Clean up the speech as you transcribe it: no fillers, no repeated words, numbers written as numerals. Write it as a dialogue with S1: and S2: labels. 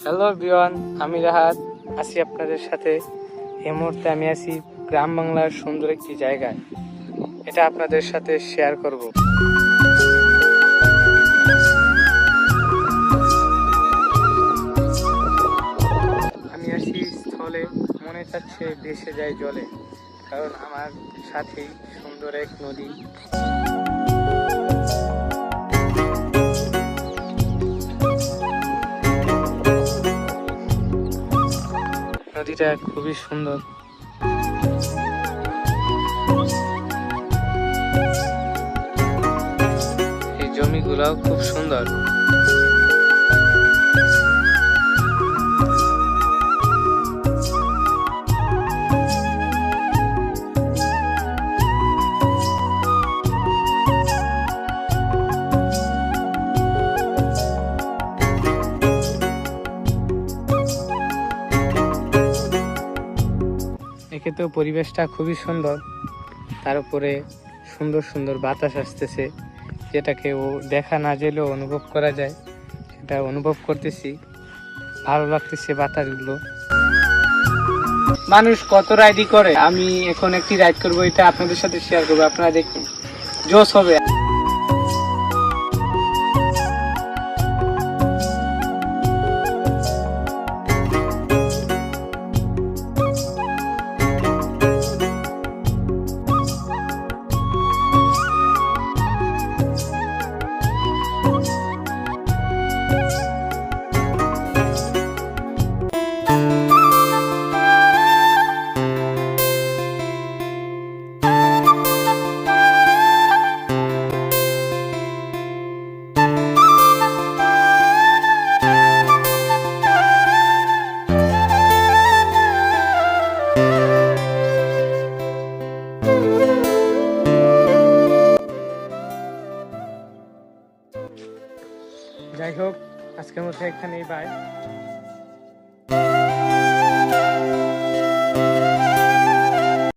S1: Hello everyone, আমি রাহাত আছি আপনাদের সাথে। এই মুহূর্তে আমি আছি গ্রাম বাংলার সুন্দর একটি জায়গায়। এটা আপনাদের সাথে শেয়ার করব। আমি আছি স্থলে, মনে চাচ্ছে ভেসে যায় জলে, কারণ আমার সাথেই সুন্দর এক নদী। নদীটা খুবই সুন্দর। এই জমিগুলাও খুব সুন্দর। এক্ষেত্রেও পরিবেশটা খুবই সুন্দর, তার উপরে সুন্দর সুন্দর বাতাস আসতেছে, যেটাকে দেখা না গেলেও অনুভব করা যায়। সেটা অনুভব করতেছি, ভালো লাগতেছে বাতাসগুলো। মানুষ কত রাইডই করে, আমি এখন একটি রাইড করবো, এটা আপনাদের সাথে শেয়ার করবো। আপনারা দেখুন, জোশ হবে। যাই হোক, আজকের মধ্যে এখানেই বাই।